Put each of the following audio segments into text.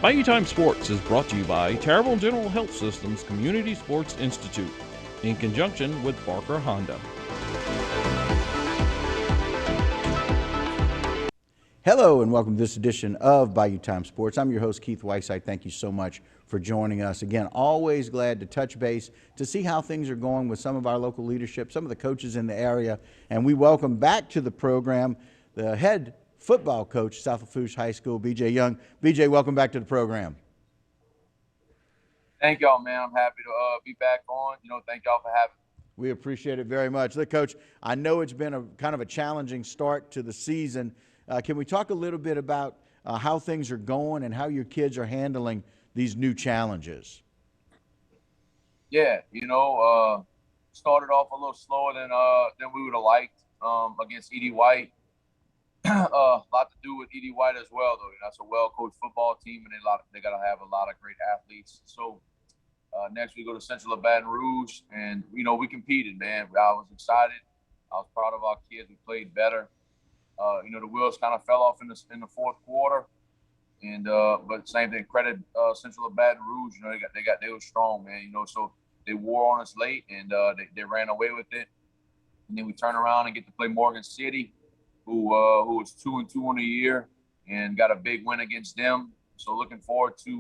Bayou Time Sports is brought to you by Terrible General Health System's Community Sports Institute in conjunction with Barker Honda. Hello and welcome to this edition of Bayou Time Sports. I'm your host, Keith Whiteside. Thank you so much for joining us. Again, always glad to touch base to see how things are going with some of our local leadership, some of the coaches in the area. And we welcome back to the program the head football coach, South Lafourche High School, B.J. Young. B.J., welcome back to the program. Thank y'all, man. I'm happy to be back on. Thank y'all for having me. We appreciate it very much. Look, Coach, I know it's been a kind of a challenging start to the season. Can we talk a little bit about how things are going and how your kids are handling these new challenges? Yeah, started off a little slower than we would have liked against Edie White. A lot to do with Edie White as well, though. That's a well-coached football team, and they got to have a lot of great athletes. So next we go to Central Baton Rouge, and we competed, man. I was excited. I was proud of our kids. We played better. The wheels kind of fell off in the fourth quarter, and but same thing. Credit Central Baton Rouge. They were strong, man. So they wore on us late, and they ran away with it. And then we turn around and get to play Morgan City, who was 2-2 on the year, and got a big win against them. So looking forward to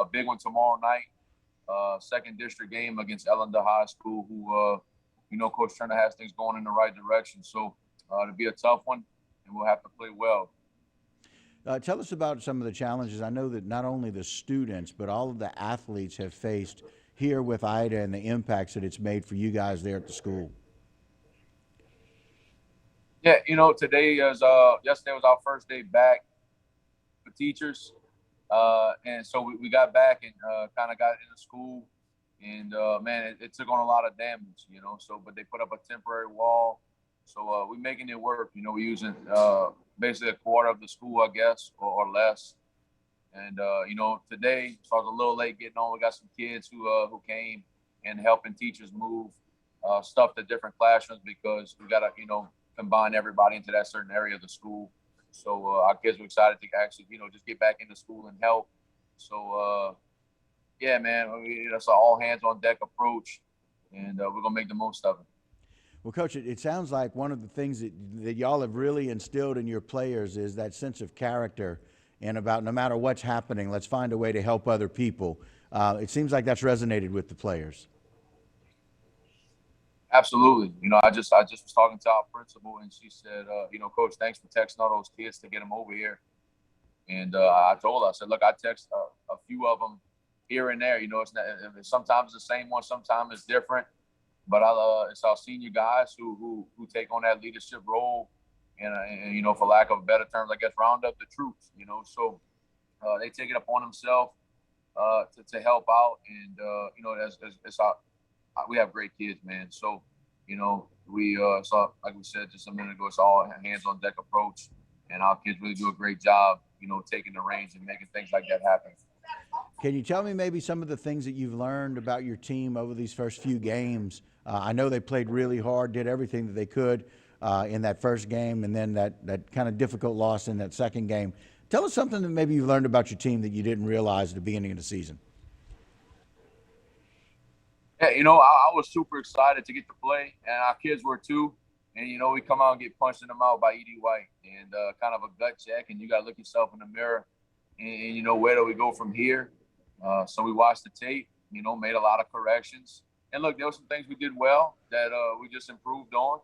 a big one tomorrow night, second district game against Ellender High School, who Coach Turner has things going in the right direction. So it'll be a tough one, and we'll have to play well. Tell us about some of the challenges. I know that not only the students, but all of the athletes have faced here with Ida and the impacts that it's made for you guys there at the school. Yeah, yesterday was our first day back for teachers. And so we got back and kind of got into school. And, man, it took on a lot of damage, but they put up a temporary wall. So we're making it work. We're using basically a quarter of the school, I guess, or less. And, today, so I was a little late getting on. We got some kids who came and helping teachers move stuff to different classrooms because we got to, combine everybody into that certain area of the school. So our kids were excited to actually, just get back into school and help. So, yeah, man, it's an all hands on deck approach, and we're going to make the most of it. Well, Coach, it sounds like one of the things that y'all have really instilled in your players is that sense of character and about no matter what's happening, let's find a way to help other people. It seems like that's resonated with the players. Absolutely. I just was talking to our principal, and she said, Coach, thanks for texting all those kids to get them over here. And I told her, I said, look, I text a few of them here and there. It's not, sometimes it's the same one, sometimes it's different. But it's our senior guys who take on that leadership role, and for lack of better terms, I guess, round up the troops. So they take it upon themselves to help out, and it's our. We have great kids, man. So, we saw, like we said just a minute ago, it's all hands on deck approach, and our kids really do a great job, taking the reins and making things like that happen. Can you tell me maybe some of the things that you've learned about your team over these first few games? I know they played really hard, did everything that they could in that first game, and then that kind of difficult loss in that second game. Tell us something that maybe you've learned about your team that you didn't realize at the beginning of the season. Yeah, I was super excited to get to play, and our kids were too. And, we come out and get punched in the mouth by Edie White, and kind of a gut check, and you got to look yourself in the mirror, and where do we go from here? So we watched the tape, made a lot of corrections. And, look, there were some things we did well that we just improved on,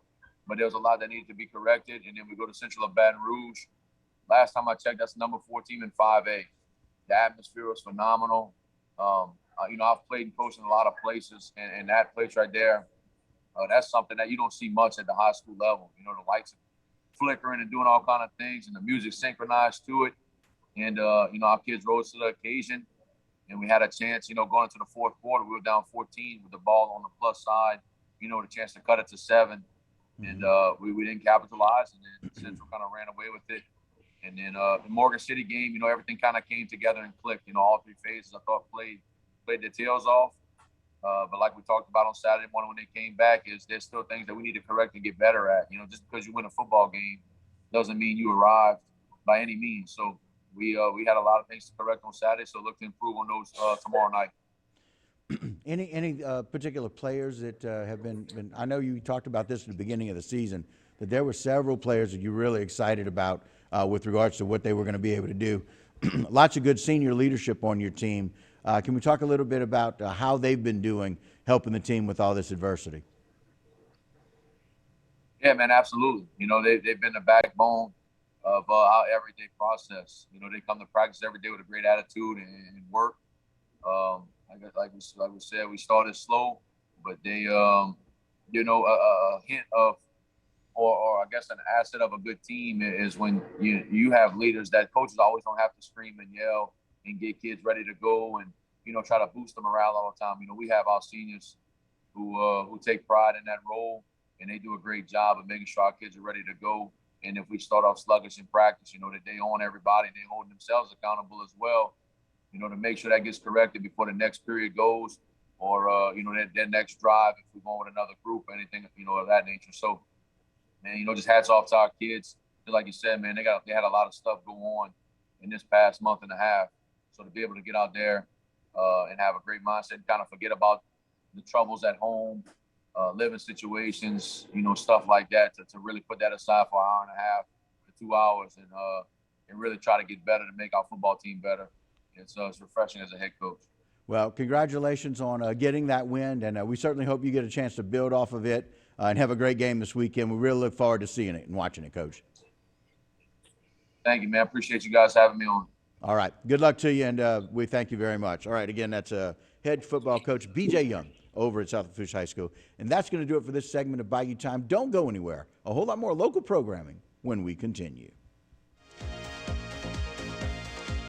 but there was a lot that needed to be corrected. And then we go to Central Baton Rouge. Last time I checked, that's number 4 team in 5A. The atmosphere was phenomenal. I've played and coached in a lot of places, and that place right there, that's something that you don't see much at the high school level. The lights are flickering and doing all kind of things, and the music synchronized to it. And, our kids rose to the occasion, and we had a chance, going into the fourth quarter. We were down 14 with the ball on the plus side, the chance to cut it to 7. And we didn't capitalize, and then Central kind of ran away with it. And then the Morgan City game, everything kind of came together and clicked. All 3 phases I thought played their tails off. But like we talked about on Saturday morning when they came back, there's still things that we need to correct and get better at. Just because you win a football game doesn't mean you arrived by any means. So we had a lot of things to correct on Saturday, so look to improve on those tomorrow night. Any particular players that have been, I know you talked about this at the beginning of the season, that there were several players that you're really excited about with regards to what they were going to be able to do. Lots of good senior leadership on your team. Can we talk a little bit about how they've been doing helping the team with all this adversity? Yeah, man, absolutely. You know, they've been the backbone of our everyday process. You know, they come to practice every day with a great attitude and work. Like we said, we started slow, but they, you know, a hint of, or I guess an asset of a good team is when you have leaders that coaches always don't have to scream and yell and get kids ready to go and, you know, try to boost the morale all the time. You know, we have our seniors who take pride in that role, and they do a great job of making sure our kids are ready to go. And if we start off sluggish in practice, you know, that they own everybody, they hold themselves accountable as well, you know, to make sure that gets corrected before the next period goes, or, you know, that next drive, if we're going with another group or anything, you know, of that nature. So, man, you know, just hats off to our kids. Just like you said, man, they had a lot of stuff go on in this past month and a half. So to be able to get out there and have a great mindset and kind of forget about the troubles at home, living situations, you know, stuff like that, to really put that aside for an hour and a half to 2 hours and really try to get better to make our football team better. It's refreshing as a head coach. Well, congratulations on getting that win, and we certainly hope you get a chance to build off of it and have a great game this weekend. We really look forward to seeing it and watching it, Coach. Thank you, man. Appreciate you guys having me on. All right. Good luck to you, and we thank you very much. All right. Again, that's head football coach B.J. Young over at South Lafourche High School. And that's going to do it for this segment of Bayou Time. Don't go anywhere. A whole lot more local programming when we continue.